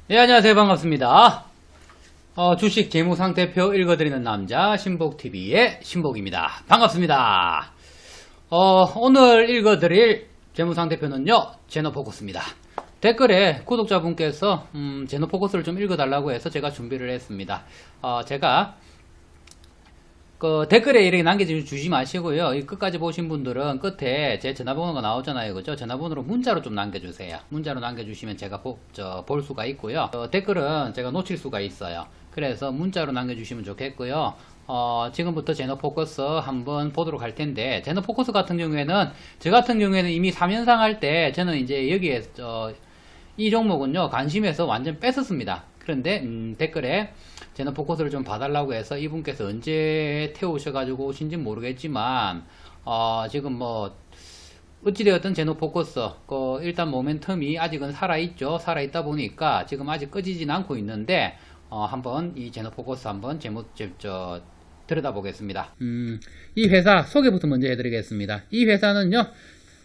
네, 안녕하세요. 반갑습니다. 주식 재무상태표 읽어드리는 남자 신복TV의 신복입니다. 반갑습니다. 오늘 읽어드릴 재무상태표는요, 제너포커스입니다. 댓글에 구독자분께서 제너포커스를 좀 읽어달라고 해서 제가 준비를 했습니다. 제가 댓글에 이렇게 남겨주지 마시고요. 이 끝까지 보신 분들은 끝에 제 전화번호가 나오잖아요. 그죠? 전화번호로 문자로 좀 남겨주세요. 문자로 남겨주시면 제가 볼 수가 있고요. 댓글은 제가 놓칠 수가 있어요. 그래서 문자로 남겨주시면 좋겠고요. 지금부터 제너포커스 한번 보도록 할 텐데, 제너포커스 같은 경우에는, 저 같은 경우에는 이미 3연상 할 때, 저는 이제 여기에, 이 종목은요, 관심에서 완전 뺐었습니다. 그런데, 댓글에, 제너포커스를 좀 봐달라고 해서 이분께서 언제 태우셔가지고 오신지 모르겠지만, 지금 어찌되었든 제너포커스, 일단 모멘텀이 아직은 살아있죠. 살아있다 보니까 지금 아직 꺼지진 않고 있는데, 한번 이 제너포커스 한번 들여다보겠습니다. 이 회사 소개부터 먼저 해드리겠습니다. 이 회사는요,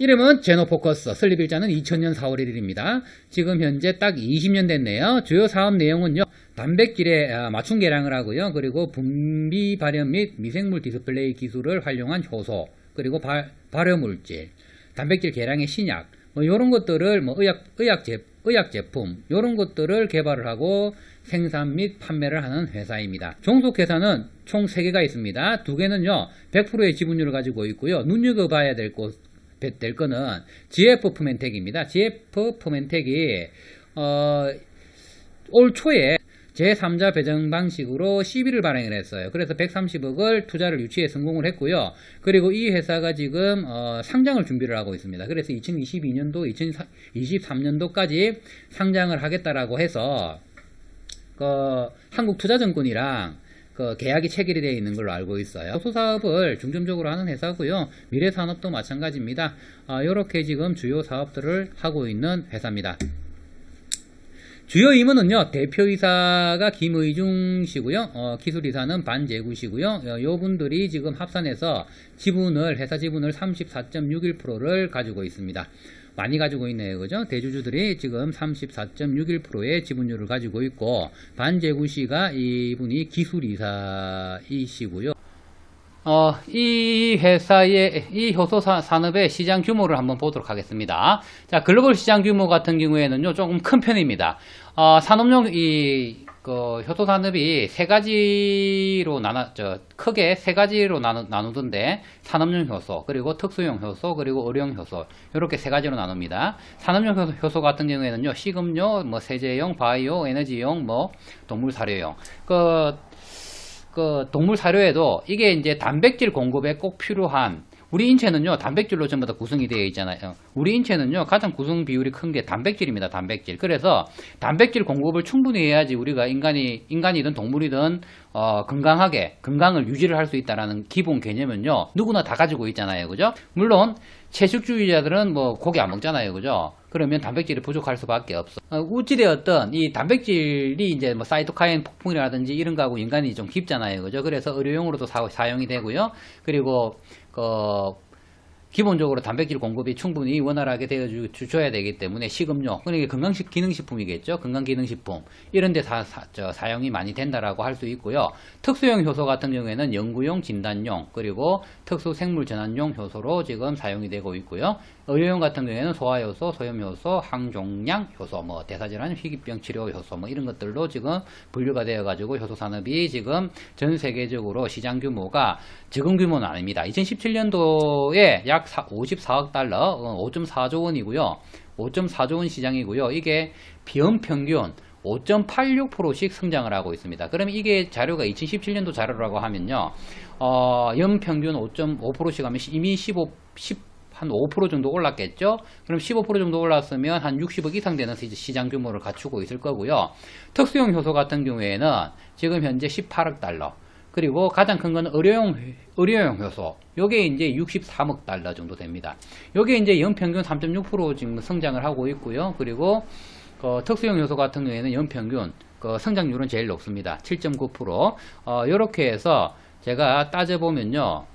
이름은 제너포커스, 설립일자는 2000년 4월 1일입니다. 지금 현재 딱 20년 됐네요. 주요 사업 내용은요, 단백질에 맞춤 개량을 하고요. 그리고 분비 발현 및 미생물 디스플레이 기술을 활용한 효소, 그리고 발효물질, 단백질 개량의 신약, 요런 것들을 의약 제품, 요런 것들을 개발을 하고 생산 및 판매를 하는 회사입니다. 종속회사는 총 3개가 있습니다. 2개는요, 100%의 지분율을 가지고 있고요. 눈여겨봐야 될 거는 GF 포멘텍입니다. GF 포멘텍이 올 초에 제3자 배정 방식으로 시비를 발행을 했어요. 그래서 130억을 투자를 유치에 성공을 했고요. 그리고 이 회사가 지금 상장을 준비를 하고 있습니다. 그래서 2022년도, 2023년도까지 상장을 하겠다라고 해서 한국투자증권이랑 계약이 체결이 되어 있는 걸로 알고 있어요. 효소사업을 중점적으로 하는 회사고요. 미래산업도 마찬가지입니다. 이렇게 지금 주요 사업들을 하고 있는 회사입니다. 주요 임원은요, 대표이사가 김의중 씨고요, 기술이사는 반재구 씨고요. 요분들이 지금 합산해서 회사 지분을 34.61%를 가지고 있습니다. 많이 가지고 있네요. 그죠? 대주주들이 지금 34.61%의 지분율을 가지고 있고, 반재구 씨가 이분이 기술이사이시고요. 이 회사의, 이 효소 산업의 시장 규모를 한번 보도록 하겠습니다. 자, 글로벌 시장 규모 같은 경우에는요, 조금 큰 편입니다. 산업용, 효소 산업이 크게 세 가지로 나누던데, 산업용 효소, 그리고 특수용 효소, 그리고 의료용 효소, 이렇게 세 가지로 나눕니다. 산업용 효소 같은 경우에는요, 식음료, 세제용, 바이오, 에너지용, 동물 사료용. 동물 사료에도 이게 이제 단백질 공급에 꼭 필요한, 우리 인체는요, 단백질로 전부 다 구성이 되어 있잖아요. 우리 인체는요, 가장 구성 비율이 큰 게 단백질입니다. 단백질. 그래서 단백질 공급을 충분히 해야지 우리가 인간이든 동물이든 건강을 유지를 할 수 있다라는 기본 개념은요, 누구나 다 가지고 있잖아요. 그죠? 물론 채식주의자들은 고기 안 먹잖아요. 그죠? 그러면 단백질이 부족할 수밖에 없어. 어찌되었든 이 단백질이 이제 사이토카인 폭풍이라든지 이런 거하고 인간이 좀 깊잖아요. 그죠? 그래서 의료용으로도 사용이 되고요. 그리고 기본적으로 단백질 공급이 충분히 원활하게 되어줘야 되기 때문에 식음료, 그러니까 기능식품이겠죠. 건강기능식품 이런 데 사용이 많이 된다라고 할 수 있고요. 특수용 효소 같은 경우에는 연구용, 진단용, 그리고 특수생물 전환용 효소로 지금 사용이 되고 있고요. 의료용 같은 경우에는 소화효소, 소염효소, 항종양 효소, 대사질환, 희귀병 치료 효소 이런 것들로 지금 분류가 되어 가지고 효소 산업이 지금 전 세계적으로 시장 규모가 적은 규모는 아닙니다. 2017년도에 약 54억 달러, 5.4조 원이고요. 5.4조 원 시장이고요. 이게 비연평균 5.86%씩 성장을 하고 있습니다. 그러면 이게 자료가 2017년도 자료라고 하면요, 연평균 5.5%씩 하면 이미 한 5% 정도 올랐겠죠? 그럼 15% 정도 올랐으면 한 60억 이상 되는 시장 규모를 갖추고 있을 거고요. 특수용 효소 같은 경우에는 지금 현재 18억 달러. 그리고 가장 큰 건 의료용 효소. 요게 이제 63억 달러 정도 됩니다. 요게 이제 연평균 3.6% 지금 성장을 하고 있고요. 그리고 특수용 효소 같은 경우에는 연평균 성장률은 제일 높습니다. 7.9%. 요렇게 해서 제가 따져보면요,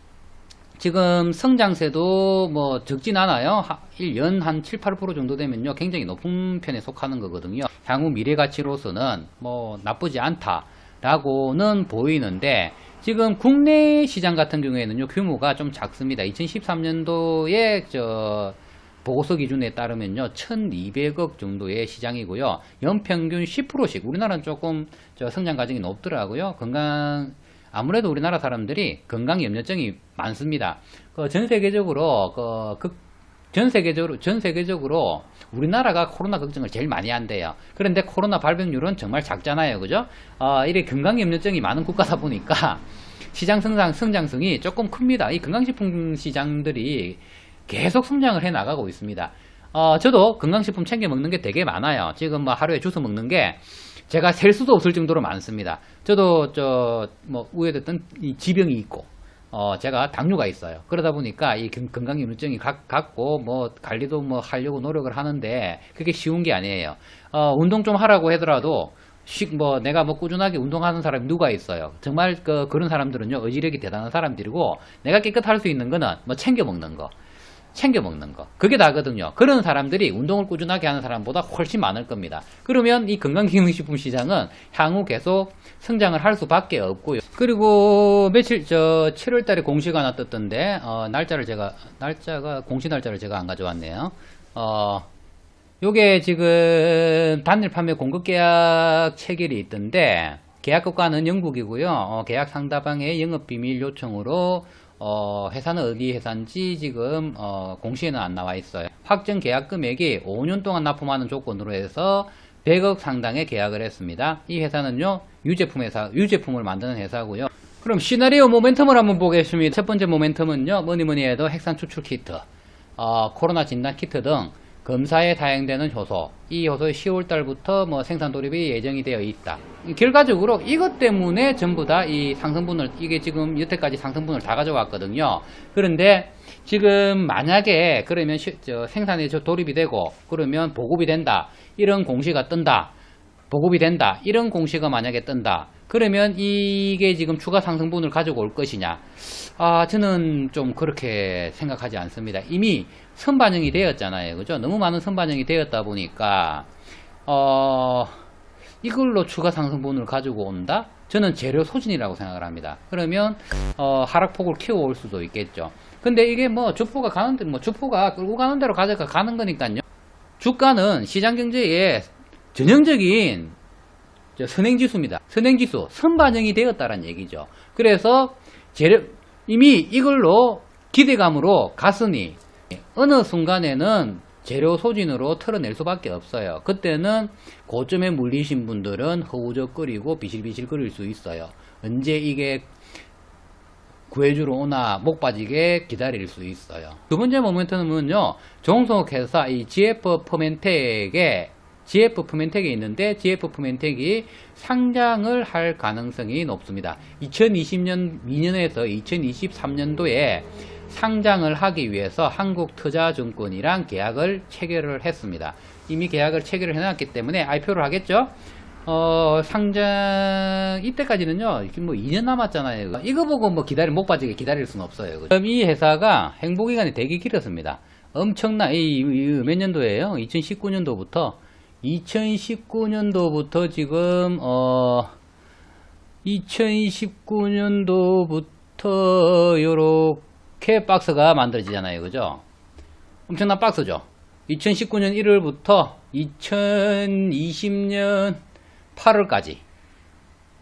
지금 성장세도 뭐 적진 않아요. 1년 한 7, 8% 정도 되면요. 굉장히 높은 편에 속하는 거거든요. 향후 미래 가치로서는 뭐 나쁘지 않다라고는 보이는데 지금 국내 시장 같은 경우에는요. 규모가 좀 작습니다. 2013년도에 보고서 기준에 따르면요. 1200억 정도의 시장이고요. 연평균 10%씩 우리나라는 조금 성장 과정이 높더라고요. 아무래도 우리나라 사람들이 건강 염려증이 많습니다. 전 세계적으로 우리나라가 코로나 걱정을 제일 많이 한대요. 그런데 코로나 발병률은 정말 작잖아요. 그죠? 이래 건강 염려증이 많은 국가다 보니까 시장 성장성이 조금 큽니다. 이 건강식품 시장들이 계속 성장을 해 나가고 있습니다. 저도 건강식품 챙겨 먹는 게 되게 많아요. 지금 뭐 하루에 주워 먹는 게 제가 셀 수도 없을 정도로 많습니다. 저도 우려됐던 이 지병이 있고, 제가 당뇨가 있어요. 그러다 보니까 이 건강염려증이 갖고 관리도 하려고 노력을 하는데 그게 쉬운 게 아니에요. 운동 좀 하라고 하더라도 내가 꾸준하게 운동하는 사람이 누가 있어요. 정말 그런 사람들은요, 의지력이 대단한 사람들이고, 내가 깨끗할 수 있는 거는 챙겨 먹는 거. 그게 다거든요. 그런 사람들이 운동을 꾸준하게 하는 사람보다 훨씬 많을 겁니다. 그러면 이 건강기능식품 시장은 향후 계속 성장을 할 수밖에 없고요. 그리고 7월 달에 공시가 하나 떴던데, 공시 날짜를 제가 안 가져왔네요. 요게 지금 단일 판매 공급 계약 체결이 있던데, 계약 국가는 영국이고요. 계약 상대방의 영업 비밀 요청으로 회사는 어디 회사인지 지금 공시에는 안 나와 있어요. 확정 계약 금액이 5년 동안 납품하는 조건으로 해서 100억 상당의 계약을 했습니다. 이 회사는요, 유제품을 만드는 회사고요. 그럼 시나리오 모멘텀을 한번 보겠습니다. 첫 번째 모멘텀은요, 뭐니 해도 핵산 추출 키트, 코로나 진단 키트 등 검사에 사용되는 효소, 이 효소의 10월 달부터 생산 돌입이 예정이 되어 있다. 결과적으로 이것 때문에 전부 다 이 상승분을, 이게 지금 여태까지 상승분을 다 가져왔거든요. 그런데 지금 만약에 그러면 생산에 돌입이 되고 그러면 보급이 된다, 이런 공시가 뜬다, 보급이 된다, 이런 공시가 만약에 뜬다, 그러면 이게 지금 추가 상승분을 가지고 올 것이냐? 저는 좀 그렇게 생각하지 않습니다. 이미 선반영이 되었잖아요. 그죠? 너무 많은 선반영이 되었다 보니까, 이걸로 추가 상승분을 가지고 온다? 저는 재료 소진이라고 생각을 합니다. 그러면, 하락폭을 키워올 수도 있겠죠. 근데 이게 주포가 끌고 가는 대로 가는 거니까요. 주가는 시장 경제의 전형적인 선행지수입니다. 선행지수, 선반영이 되었다는 얘기죠. 그래서 이미 이걸로 기대감으로 갔으니 어느 순간에는 재료 소진으로 털어낼 수밖에 없어요. 그때는 고점에 물리신 분들은 허우적거리고 비실비실거릴 수 있어요. 언제 이게 구해주러 오나 목 빠지게 기다릴 수 있어요. 두 번째 모멘텀은요, 종속회사 이 GF 포멘텍에 있는데 GF 포멘텍이 상장을 할 가능성이 높습니다. 2020년에서 2023년도에 상장을 하기 위해서 한국투자증권이랑 계약을 체결을 했습니다. 이미 계약을 체결을 해놨기 때문에 IPO를 하겠죠. 상장 이때까지는요 2년 남았잖아요. 이거 보고 목 빠지게 기다릴 수는 없어요. 그럼 이 회사가 행보기간이 되게 길었습니다. 엄청난 몇 년도예요? 2019년도부터 지금 2019년도부터 요렇게 박스가 만들어지잖아요. 그죠? 엄청난 박스죠. 2019년 1월부터 2020년 8월까지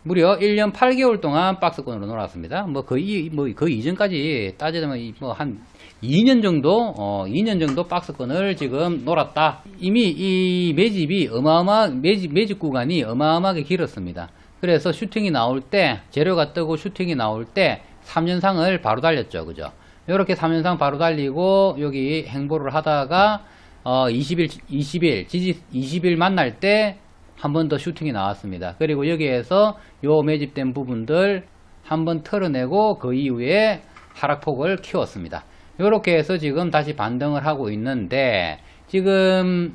무려 1년 8개월 동안 박스권으로 놀았습니다. 거의 이전까지 따지자면 한 2년 정도 박스권을 지금 놀았다. 이미 이 매집 구간이 어마어마하게 길었습니다. 그래서 슈팅이 나올 때, 재료가 뜨고 슈팅이 나올 때 3년상을 바로 달렸죠. 그죠? 요렇게 3년상 바로 달리고 여기 행보를 하다가 20일 만날 때 한 번 더 슈팅이 나왔습니다. 그리고 여기에서 요 매집된 부분들 한번 털어내고 그 이후에 하락폭을 키웠습니다. 요렇게 해서 지금 다시 반등을 하고 있는데, 지금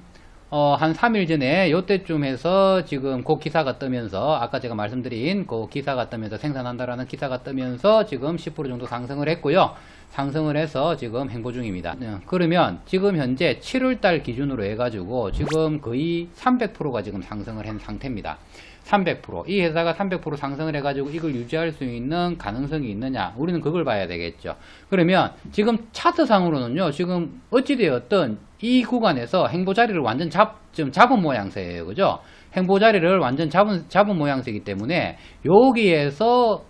한 3일 전에 요때쯤 해서 지금 그 기사가 뜨면서 아까 제가 말씀드린 그 기사가 뜨면서 생산한다라는 기사가 뜨면서 지금 10% 정도 상승을 했고요. 상승을 해서 지금 행보 중입니다. 그러면 지금 현재 7월달 기준으로 해가지고 지금 거의 300%가 지금 상승을 한 상태입니다. 300%. 이 회사가 300% 상승을 해가지고 이걸 유지할 수 있는 가능성이 있느냐? 우리는 그걸 봐야 되겠죠. 그러면 지금 차트상으로는요, 지금 어찌되었든 이 구간에서 행보 자리를 완전 지금 잡은 모양새예요. 그죠? 행보 자리를 완전 잡은 모양새이기 때문에 여기에서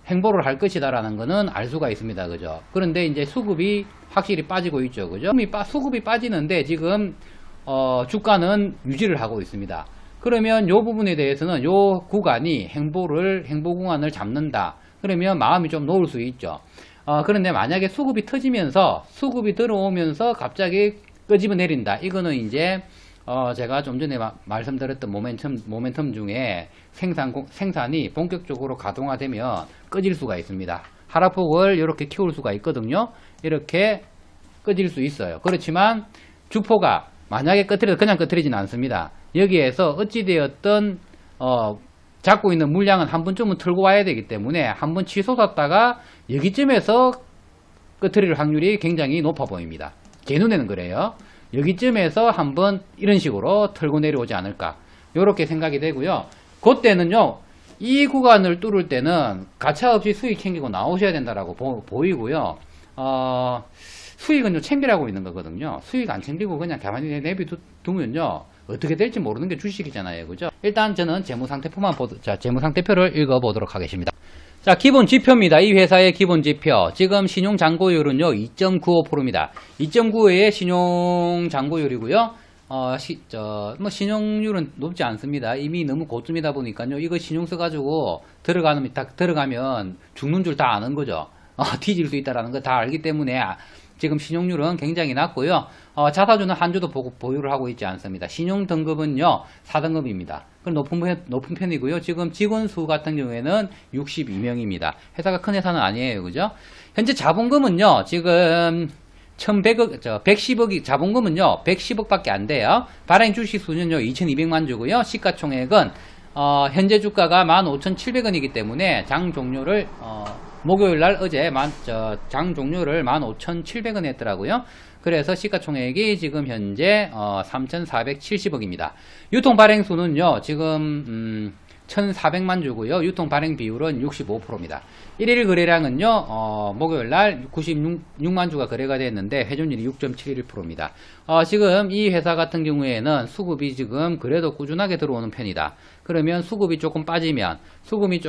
행보를 할 것이다라는 거는 알 수가 있습니다. 그죠? 그런데 이제 수급이 확실히 빠지고 있죠. 그죠? 수급이 빠지는데 지금, 주가는 유지를 하고 있습니다. 그러면 요 부분에 대해서는 요 구간이 행보 구간을 잡는다. 그러면 마음이 좀 놓을 수 있죠. 그런데 만약에 수급이 터지면서, 수급이 들어오면서 갑자기 끄집어 내린다. 이거는 이제, 제가 좀 전에 말씀드렸던 모멘텀 중에 생산이 본격적으로 가동화되면 꺼질 수가 있습니다. 하락폭을 이렇게 키울 수가 있거든요. 이렇게 꺼질 수 있어요. 그렇지만 주포가 만약에 그냥 꺼트리지는 않습니다. 여기에서 어찌되었든 잡고 있는 물량은 한 번쯤은 털고 와야 되기 때문에 한 번 치솟았다가 여기쯤에서 꺼트릴 확률이 굉장히 높아 보입니다. 제 눈에는 그래요. 여기쯤에서 한번 이런 식으로 털고 내려오지 않을까, 요렇게 생각이 되고요. 그때는요, 이 구간을 뚫을 때는 가차없이 수익 챙기고 나오셔야 된다라고 보이고요. 수익은 챙기라고 있는 거거든요. 수익 안 챙기고 그냥 가만히 내비두면요, 어떻게 될지 모르는 게 주식이잖아요. 그죠? 일단 저는 재무상태표를 읽어보도록 하겠습니다. 자, 기본 지표입니다. 이 회사의 기본 지표. 지금 신용잔고율은요, 2.95%입니다. 2.95의 신용잔고율이고요. 신용률은 높지 않습니다. 이미 너무 고점이다 보니까요. 이거 신용서 가지고 들어가면 죽는 줄 다 아는 거죠. 뒤질 수 있다라는 거 다 알기 때문에 지금 신용률은 굉장히 낮고요. 자사주는 한 주도 보유를 하고 있지 않습니다. 신용 등급은요, 4등급입니다. 그럼 높은 편이고요. 지금 직원 수 같은 경우에는 62명입니다. 회사가 큰 회사는 아니에요. 그죠? 현재 자본금은요, 지금 110억이, 자본금은요, 110억밖에 안 돼요. 발행 주식 수는요, 2200만 주고요. 시가총액은, 현재 주가가 15,700원이기 때문에 장 종료를, 목요일날 어제 장 종료를 15,700원 했더라고요. 그래서 시가총액이 지금 현재 3,470억입니다. 유통 발행 수는요, 지금 1,400만 주고요. 유통 발행 비율은 65%입니다. 1일 거래량은요, 목요일날 96만 주가 거래가 됐는데 회전율이 6.71%입니다. 지금 이 회사 같은 경우에는 수급이 지금 그래도 꾸준하게 들어오는 편이다. 그러면 수급이 조금 빠지면, 수급이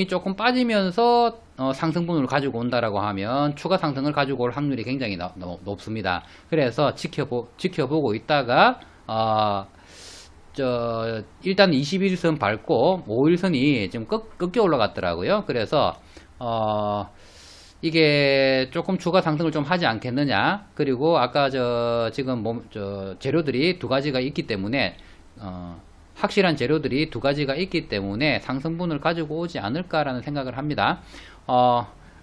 조금 빠지면서 상승분을 가지고 온다라고 하면 추가 상승을 가지고 올 확률이 굉장히 높습니다. 그래서 지켜보고 있다가, 일단 21선 밟고 5일선이 지금 꺾여 올라갔더라고요. 그래서 이게 조금 추가 상승을 좀 하지 않겠느냐. 그리고 아까 지금 재료들이 두 가지가 있기 때문에 확실한 재료들이 두 가지가 있기 때문에 상승분을 가지고 오지 않을까라는 생각을 합니다.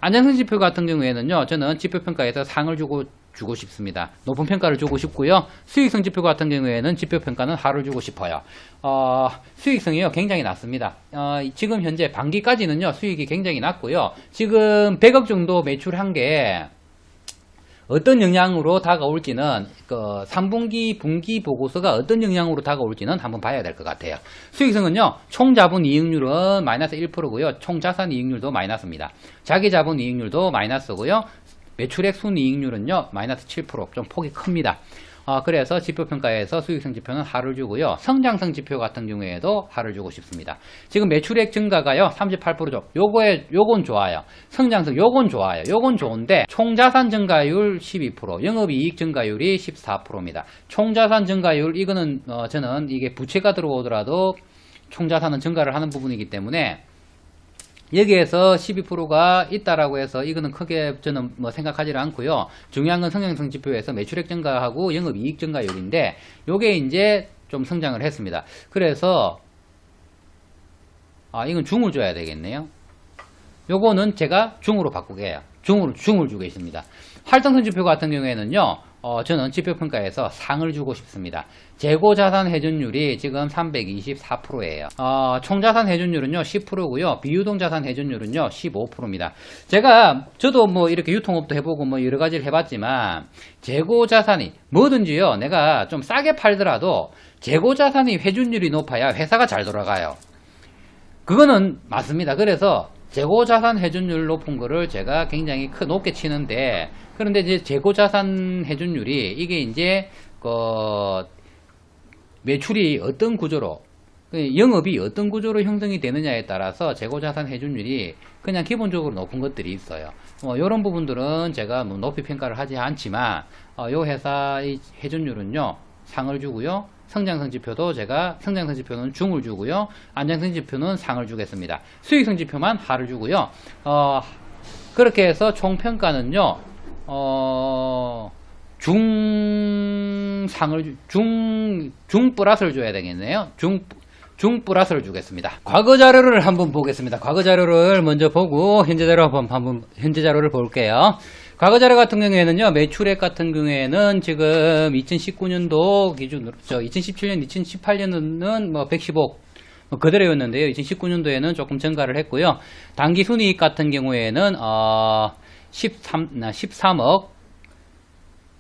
안정성 지표 같은 경우에는요, 저는 지표평가에서 상을 주고 싶습니다. 높은 평가를 주고 싶고요. 수익성 지표 같은 경우에는 지표평가는 하를 주고 싶어요. 수익성이요, 굉장히 낮습니다. 지금 현재 반기까지는요, 수익이 굉장히 낮고요. 지금 100억 정도 매출한 게 어떤 영향으로 다가올지는 3분기 분기 보고서가 어떤 영향으로 다가올지는 한번 봐야 될 것 같아요. 수익성은요, 총자본 이익률은 마이너스 1%고요. 총자산 이익률도 마이너스입니다. 자기자본 이익률도 마이너스고요. 매출액 순이익률은요, 마이너스 7%, 좀 폭이 큽니다. 그래서 지표평가에서 수익성 지표는 하를 주고요. 성장성 지표 같은 경우에도 하를 주고 싶습니다. 지금 매출액 증가가요, 38%죠. 요건 좋아요. 성장성, 요건 좋아요. 요건 좋은데, 총자산 증가율 12%, 영업이익 증가율이 14%입니다. 총자산 증가율, 이거는, 저는 이게 부채가 들어오더라도 총자산은 증가를 하는 부분이기 때문에, 여기에서 12%가 있다라고 해서 이거는 크게 저는 생각하지 않고요. 중요한 건 성장성 지표에서 매출액 증가하고 영업이익 증가율인데 요게 이제 좀 성장을 했습니다. 그래서 이건 중을 줘야 되겠네요. 요거는 제가 중으로 바꾸게 해요. 중을 주고 있습니다. 활동성 지표 같은 경우에는요, 저는 지표평가에서 상을 주고 싶습니다. 재고자산 회전율이 지금 324%예요. 총자산 회전율은요 10%고요. 비유동자산 회전율은요 15%입니다. 저도 뭐 이렇게 유통업도 해보고 뭐 여러 가지를 해봤지만 재고자산이 뭐든지요 내가 좀 싸게 팔더라도 재고자산이 회전율이 높아야 회사가 잘 돌아가요. 그거는 맞습니다. 그래서 재고자산 회전율 높은 거를 제가 굉장히 높게 치는데, 그런데 이제 재고자산 회전율이 이게 이제 매출이 어떤 구조로, 영업이 어떤 구조로 형성이 되느냐에 따라서 재고자산 회전율이 그냥 기본적으로 높은 것들이 있어요. 이런 부분들은 제가 뭐 높이 평가를 하지 않지만 요 회사의 회전율은요 상을 주고요. 성장성지표도 제가 성장성지표는 중을 주고요. 안정성지표는 상을 주겠습니다. 수익성지표만 하를 주고요. 그렇게 해서 총평가는요. 중 플러스를 줘야 되겠네요. 중 플러스를 주겠습니다. 과거 자료를 한번 보겠습니다. 과거 자료를 먼저 보고 현재 자료를 볼게요. 과거 자료 같은 경우에는요, 매출액 같은 경우에는 지금 2019년도 기준으로, 2017년, 2018년은 뭐 115, 그대로였는데요. 2019년도에는 조금 증가를 했고요. 당기 순이익 같은 경우에는, 13억,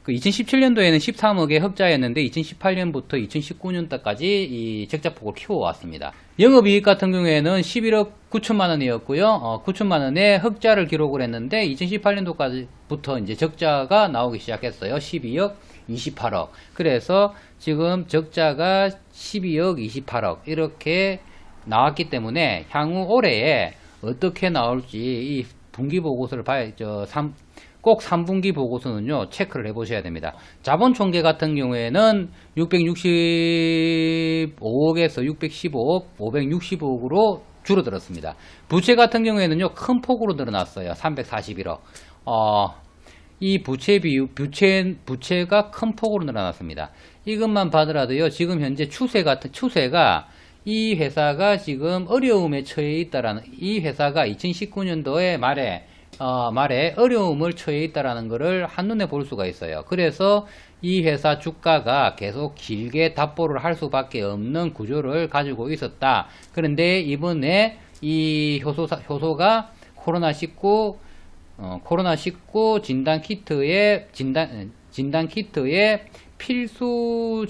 2017년도에는 13억의 흑자였는데 2018년부터 2019년도까지 이 적자폭을 키워왔습니다. 영업이익 같은 경우에는 11억 9천만 원이었고요. 9천만 원의 흑자를 기록을 했는데 2018년도까지부터 이제 적자가 나오기 시작했어요. 12억 28억. 그래서 지금 적자가 12억 28억 이렇게 나왔기 때문에 향후 올해에 어떻게 나올지 이 분기 보고서를 꼭 3분기 보고서는요 체크를 해 보셔야 됩니다. 자본 총계 같은 경우에는 665억에서 615억, 565억으로 줄어들었습니다. 부채 같은 경우에는요 큰 폭으로 늘어났어요. 341억. 이 부채가 큰 폭으로 늘어났습니다. 이것만 봐더라도요 지금 현재 추세가 이 회사가 지금 어려움에 처해 있다라는, 이 회사가 2019년도에 말에 어려움을 처해 있다라는 것을 한눈에 볼 수가 있어요. 그래서 이 회사 주가가 계속 길게 답보를 할 수밖에 없는 구조를 가지고 있었다. 그런데 이번에 이 효소가 코로나19 진단 키트의 필수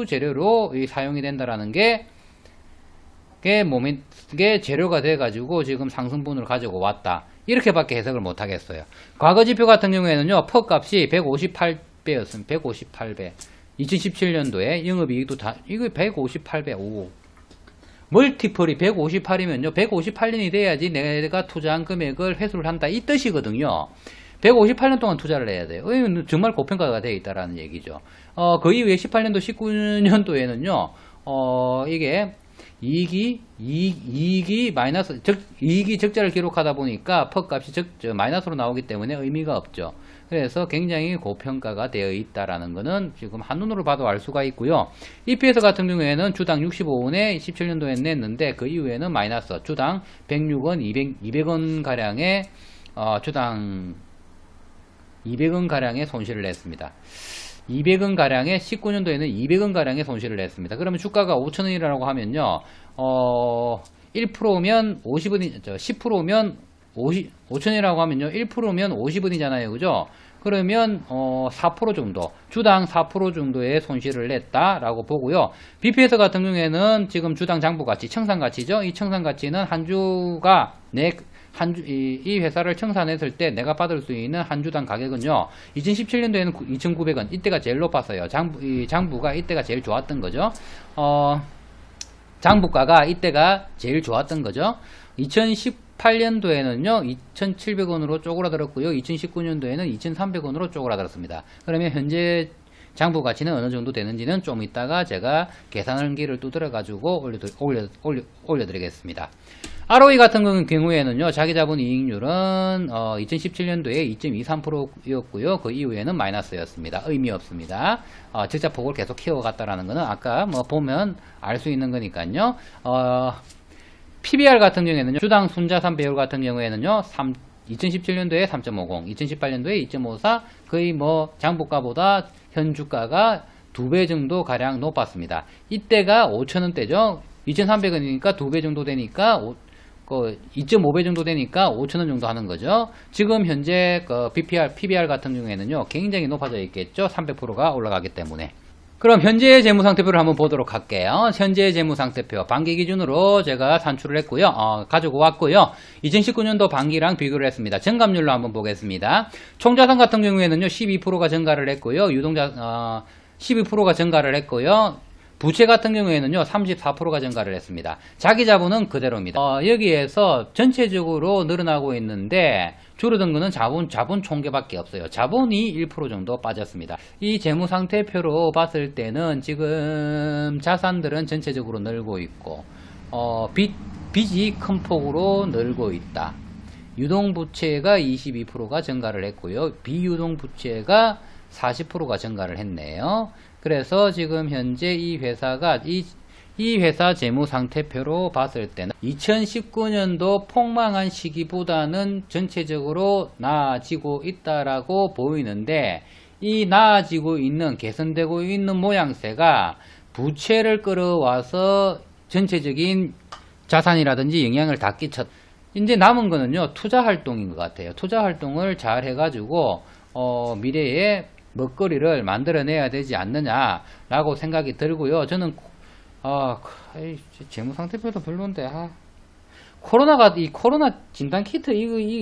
재료로 사용이 된다라는 게 재료가 돼가지고 지금 상승분을 가지고 왔다. 이렇게밖에 해석을 못 하겠어요. 과거 지표 같은 경우에는요, 퍼 값이 158배였습니다. 158배. 2017년도에 영업이익도 이거 158배. 오. 멀티플이 158이면요, 158년이 돼야지 내가 투자한 금액을 회수를 한다. 이 뜻이거든요. 158년 동안 투자를 해야 돼요. 정말 고평가가 되어 있다라는 얘기죠. 그 이후에 18년도, 19년도에는요, 이게 이익이 적자를 기록하다 보니까 퍼 값이 마이너스로 나오기 때문에 의미가 없죠. 그래서 굉장히 고평가가 되어 있다라는 것은 지금 한눈으로 봐도 알 수가 있고요. EPS 같은 경우에는 주당 65원에 17년도에 냈는데 그 이후에는 마이너스, 주당 106원, 200원 가량의 주당 200원 가량의 손실을 냈습니다. 200원 가량의 19년도에는 200원 가량의 손실을 냈습니다. 그러면 주가가 5,000원이라고 하면요, 1%면 50원이, 10%면 5,000원이라고 하면요, 1%면 50원이잖아요. 그죠? 그러면 4% 정도, 주당 4% 정도의 손실을 냈다라고 보고요. BPS 같은 경우에는 지금 주당 장부가치, 청산가치죠. 이 청산가치는 한 주가 이 회사를 청산했을 때 내가 받을 수 있는 한 주당 가격은요, 2017년도에는 2,900원, 이때가 제일 높았어요. 장부가 이때가 제일 좋았던 거죠. 장부가가 이때가 제일 좋았던 거죠. 2018년도에는요 2,700원으로 쪼그라들었고요, 2019년도에는 2,300원으로 쪼그라들었습니다. 그러면 현재 장부 가치는 어느 정도 되는지는 좀 이따가 제가 계산기를 두드려 가지고 올려드리겠습니다. ROE 같은 경우에는요, 자기자본 이익률은 2017년도에 2.23%였고요. 그 이후에는 마이너스였습니다. 의미 없습니다. 적자폭을 계속 키워갔다라는 거는 아까 뭐 보면 알 수 있는 거니까요. PBR 같은 경우에는요, 주당 순자산 배율 같은 경우에는요, 2017년도에 3.50, 2018년도에 2.54, 거의 뭐 장부가보다 현 주가가 2배 정도 가량 높았습니다. 이때가 5,000원대죠. 2,300원이니까 2배 정도 되니까 2.5배 정도 되니까 5,000원 정도 하는 거죠. 지금 현재 PBR 같은 경우에는요, 굉장히 높아져 있겠죠. 300%가 올라가기 때문에. 그럼 현재 재무상태표를 한번 보도록 할게요. 현재 재무상태표 반기 기준으로 제가 산출을 했고요. 가지고 왔고요. 2019년도 반기랑 비교를 했습니다. 증감률로 한번 보겠습니다. 총자산 같은 경우에는요, 12%가 증가를 했고요. 유동자 12%가 증가를 했고요. 부채 같은 경우에는요, 34%가 증가를 했습니다. 자기 자본은 그대로입니다. 여기에서 전체적으로 늘어나고 있는데, 줄어든 거는 자본 총계밖에 없어요. 자본이 1% 정도 빠졌습니다. 이 재무상태표로 봤을 때는 지금 자산들은 전체적으로 늘고 있고, 빚이 큰 폭으로 늘고 있다. 유동부채가 22%가 증가를 했고요. 비유동부채가 40%가 증가를 했네요. 그래서 지금 현재 이 회사가 이 회사 재무상태표로 봤을 때는 2019년도 폭망한 시기보다는 전체적으로 나아지고 있다라고 보이는데, 이 나아지고 있는, 개선되고 있는 모양새가 부채를 끌어와서 전체적인 자산이라든지 영향을 다 끼쳤. 이제 남은 거는요, 투자 활동인 것 같아요. 투자 활동을 잘 해가지고 미래에 먹거리를 만들어내야 되지 않느냐라고 생각이 들고요. 저는 재무상태표도 별론데, 이 코로나 진단키트,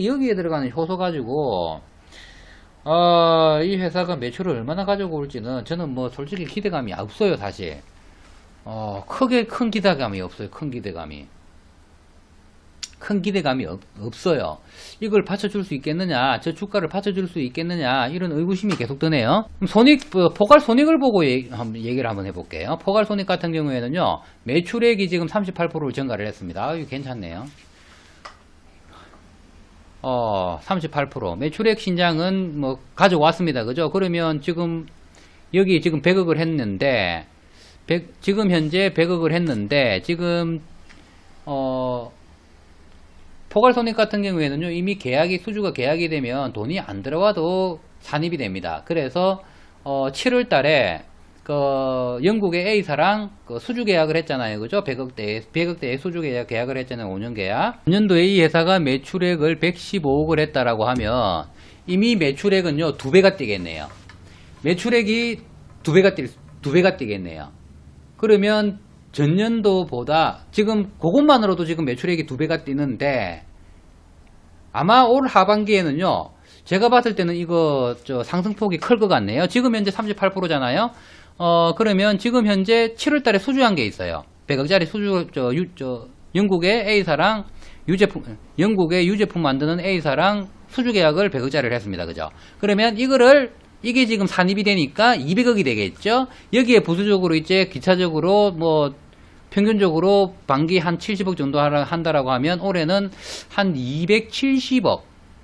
여기에 들어가는 효소 가지고, 이 회사가 매출을 얼마나 가지고 올지는 저는 뭐 솔직히 기대감이 없어요, 사실. 큰 기대감이 없어요, 큰 기대감이 없어요. 이걸 받쳐줄 수 있겠느냐, 저 주가를 받쳐줄 수 있겠느냐, 이런 의구심이 계속 드네요. 포괄손익을 보고 얘기를 한번 해볼게요. 포괄손익 같은 경우에는요, 매출액이 지금 38%를 증가를 했습니다. 이거 괜찮네요. 38%. 매출액 신장은 뭐 가져왔습니다. 그죠? 그러면 지금, 여기 지금 100억을 했는데, 지금 현재 100억을 했는데, 지금, 포괄손익 같은 경우에는요, 이미 수주가 계약이 되면 돈이 안 들어와도 산입이 됩니다. 그래서 7월 달에 영국의 A사랑 수주 계약을 했잖아요. 그죠? 100억대의 수주 계약을 했잖아요. 5년 계약. 5년도에 이 회사가 매출액을 115억을 했다라고 하면 이미 매출액은요, 2배가 뛰겠네요. 매출액이 2배가 뛰겠네요. 그러면 전년도보다 지금 그것만으로도 지금 매출액이 2배가 뛰는데, 아마 올 하반기에는요, 제가 봤을 때는 이거 상승폭이 클 것 같네요. 지금 현재 38%잖아요. 그러면 지금 현재 7월 달에 수주한 게 있어요. 100억짜리 영국의 A사랑 영국의 유제품 만드는 A사랑 수주 계약을 100억짜리를 했습니다. 그죠? 그러면 이게 지금 산입이 되니까 200억이 되겠죠? 여기에 부수적으로 이제 기차적으로 뭐 평균적으로 반기 한 70억 정도 한다라고 하면 올해는 한 270억에서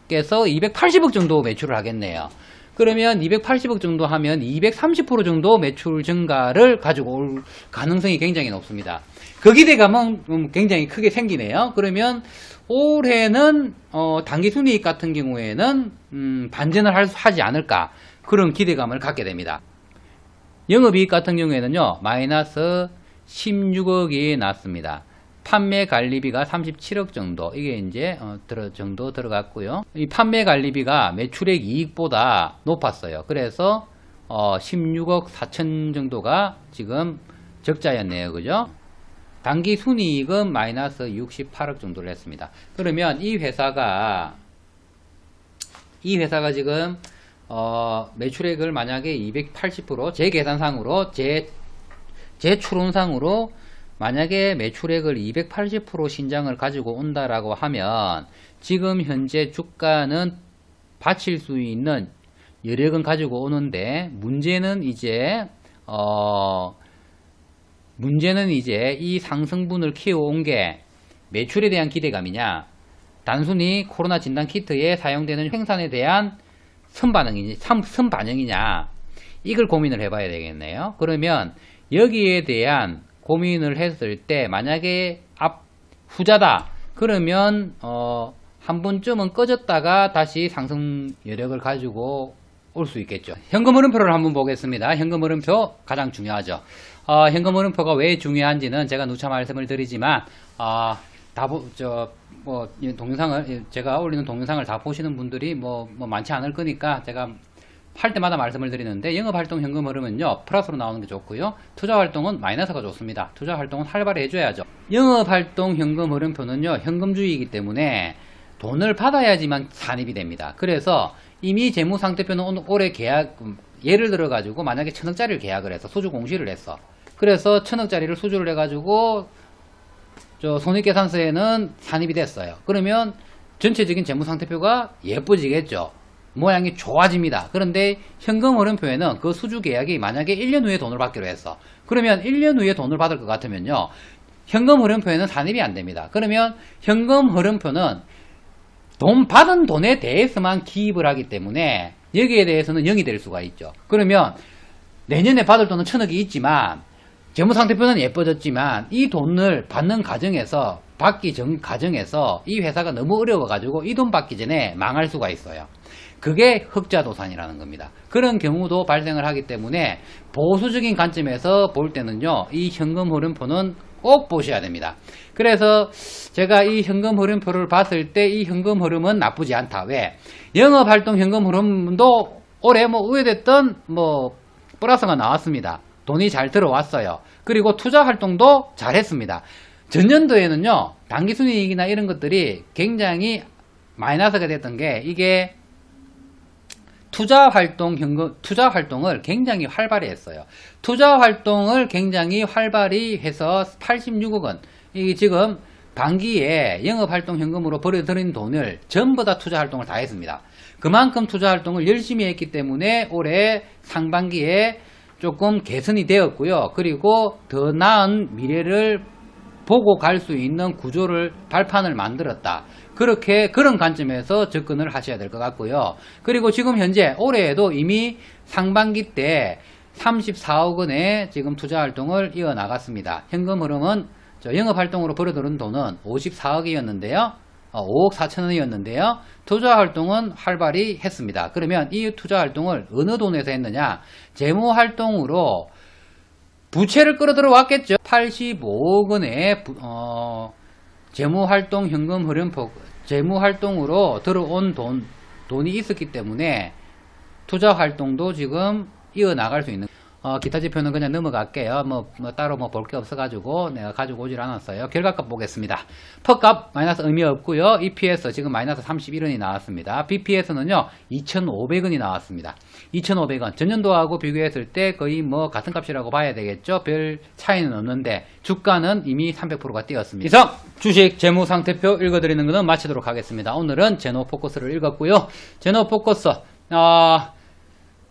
280억 정도 매출을 하겠네요. 그러면 280억 정도 하면 230% 정도 매출 증가를 가지고 올 가능성이 굉장히 높습니다. 그 기대감은 굉장히 크게 생기네요. 그러면 올해는 당기순이익 같은 경우에는 반전을 하지 않을까, 그런 기대감을 갖게 됩니다. 영업이익 같은 경우에는요, 마이너스 16억이 났습니다. 판매 관리비가 37억 정도, 이게 이제 정도 들어갔고요. 이 판매 관리비가 매출액 이익보다 높았어요. 그래서 16억 4천 정도가 지금 적자였네요. 그죠? 당기 순이익은 마이너스 68억 정도를 했습니다. 그러면 이 회사가 지금 매출액을 만약에 280%, 제 계산상으로, 제 추론상으로 만약에 매출액을 280% 신장을 가지고 온다라고 하면 지금 현재 주가는 받칠 수 있는 여력은 가지고 오는데, 문제는 이제 이 상승분을 키워온 게 매출에 대한 기대감이냐, 단순히 코로나 진단 키트에 사용되는 생산에 대한 선반영이냐, 이걸 고민을 해봐야 되겠네요. 그러면 여기에 대한 고민을 했을 때 만약에 후자다, 그러면 한 번쯤은 꺼졌다가 다시 상승 여력을 가지고 올 수 있겠죠. 현금 흐름표를 한번 보겠습니다. 현금 흐름표 가장 중요하죠. 현금 흐름표가 왜 중요한지는 제가 누차 말씀을 드리지만 동영상을 제가 올리는 동영상을 다 보시는 분들이 뭐 많지 않을 거니까 제가 할 때마다 말씀을 드리는데, 영업활동 현금 흐름은요 플러스로 나오는 게 좋고요, 투자활동은 마이너스가 좋습니다. 투자활동은 활발히 해줘야죠. 영업활동 현금 흐름표는요 현금주의이기 때문에 돈을 받아야지만 산입이 됩니다. 그래서 이미 재무상태표는 올해 계약, 예를 들어 가지고 만약에 1000억짜리를 계약을 해서 수주 공시를 했어. 그래서 1000억짜리를 수주를 해가지고 손익계산서에는 산입이 됐어요. 그러면 전체적인 재무상태표가 예뻐지겠죠. 모양이 좋아집니다. 그런데 현금 흐름표에는 그 수주 계약이 만약에 1년 후에 돈을 받기로 했어. 그러면 1년 후에 돈을 받을 것 같으면요 현금 흐름표에는 산입이 안 됩니다. 그러면 현금 흐름표는 돈 받은 돈에 대해서만 기입을 하기 때문에 여기에 대해서는 0이 될 수가 있죠. 그러면 내년에 받을 돈은 1000억이 있지만 재무상태표는 예뻐졌지만 이 돈을 받는 과정에서, 받기 전 과정에서 이 회사가 너무 어려워가지고 이 돈 받기 전에 망할 수가 있어요. 그게 흑자도산이라는 겁니다. 그런 경우도 발생을 하기 때문에 보수적인 관점에서 볼 때는요 이 현금 흐름표는 꼭 보셔야 됩니다. 그래서 제가 이 현금 흐름표를 봤을 때 이 현금 흐름은 나쁘지 않다. 왜? 영업활동 현금 흐름도 올해 우회됐던 플러스가 나왔습니다. 돈이 잘 들어왔어요. 그리고 투자활동도 잘했습니다. 전년도에는요 당기순이익이나 이런 것들이 굉장히 마이너스가 됐던 게, 이게 투자활동을 굉장히 활발히 했어요. 투자활동을 굉장히 활발히 해서 86억 원, 이 지금 반기에 영업활동 현금으로 벌어들인 돈을 전부 다 투자활동을 다 했습니다. 그만큼 투자활동을 열심히 했기 때문에 올해 상반기에 조금 개선이 되었고요. 그리고 더 나은 미래를 보고 갈 수 있는 구조를, 발판을 만들었다. 그런 관점에서 접근을 하셔야 될 것 같고요. 그리고 지금 현재 올해에도 이미 상반기 때 34억 원의 지금 투자 활동을 이어나갔습니다. 현금 흐름은 영업활동으로 벌어들은 돈은 54억이었는데요. 5억 4천 원이었는데요. 투자 활동은 활발히 했습니다. 그러면 이 투자 활동을 어느 돈에서 했느냐? 재무 활동으로 부채를 끌어들어 왔겠죠. 85억 원의 재무활동 현금 흐름표, 재무활동으로 들어온 돈이 있었기 때문에 투자활동도 지금 이어나갈 수 있는, 기타 지표는 그냥 넘어갈게요. 따로 볼 게 없어가지고 내가 가지고 오질 않았어요. 결과값 보겠습니다. 퍼값 마이너스 의미 없고요. EPS 지금 마이너스 31원이 나왔습니다. BPS는요 2,500원이 나왔습니다. 2,500원 전년도하고 비교했을 때 거의 같은 값이라고 봐야 되겠죠. 별 차이는 없는데 주가는 이미 300%가 뛰었습니다. 이상 주식 재무상태표 읽어드리는 것은 마치도록 하겠습니다. 오늘은 제노포커스를 읽었고요. 제노포커스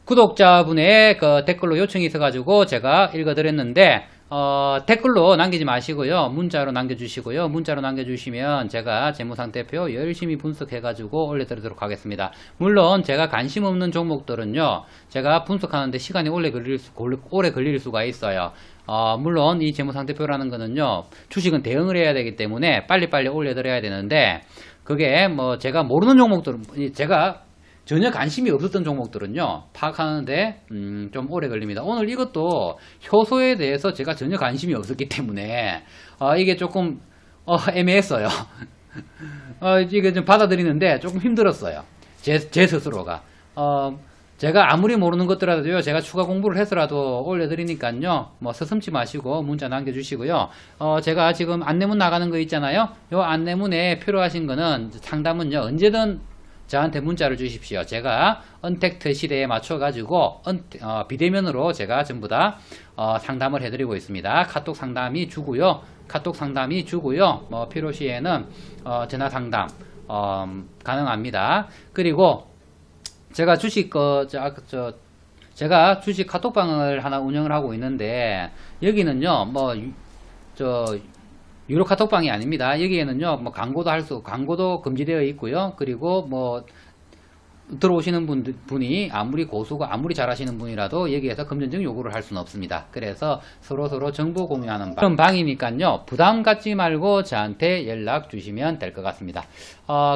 구독자분의 댓글로 요청이 있어가지고 제가 읽어드렸는데, 댓글로 남기지 마시고요. 문자로 남겨주시고요. 문자로 남겨주시면 제가 재무상태표 열심히 분석해가지고 올려드리도록 하겠습니다. 물론 제가 관심 없는 종목들은요, 제가 분석하는데 시간이 오래 걸릴 수가 있어요. 물론 이 재무상태표라는 거는요, 주식은 대응을 해야 되기 때문에 빨리빨리 올려드려야 되는데, 그게 제가 모르는 종목들은, 제가 전혀 관심이 없었던 종목들은요 파악하는데 좀 오래 걸립니다. 오늘 이것도 효소에 대해서 제가 전혀 관심이 없었기 때문에 이게 조금 애매했어요. 이게 좀 받아들이는데 조금 힘들었어요. 제 스스로가. 제가 아무리 모르는 것들라도요, 제가 추가 공부를 해서라도 올려드리니까요, 서슴지 마시고 문자 남겨주시고요. 제가 지금 안내문 나가는 거 있잖아요. 요 안내문에 필요하신 거는 상담은요 언제든 저한테 문자를 주십시오. 제가 언택트 시대에 맞춰가지고 비대면으로 제가 전부 다 상담을 해드리고 있습니다. 카톡 상담이 주고요. 필요시에는 전화 상담 가능합니다. 그리고 제가 제가 주식 카톡방을 하나 운영을 하고 있는데, 여기는요 유료 카톡방이 아닙니다. 여기에는요 광고도 금지되어 있고요. 그리고 들어오시는 분이 아무리 고수가 아무리 잘하시는 분이라도 여기에서 금전적 요구를 할 수는 없습니다. 그래서 서로 정보 공유하는 그런 방이니까요. 부담 갖지 말고 저한테 연락 주시면 될 것 같습니다.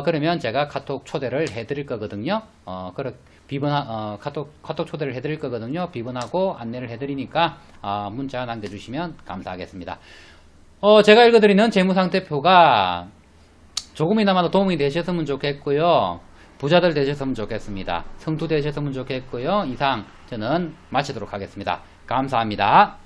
그러면 제가 카톡 초대를 해드릴 거거든요. 카톡 초대를 해드릴 거거든요. 비번하고 안내를 해드리니까 문자 남겨주시면 감사하겠습니다. 제가 읽어드리는 재무상태표가 조금이나마 도움이 되셨으면 좋겠고요. 부자들 되셨으면 좋겠습니다. 성투 되셨으면 좋겠고요. 이상 저는 마치도록 하겠습니다. 감사합니다.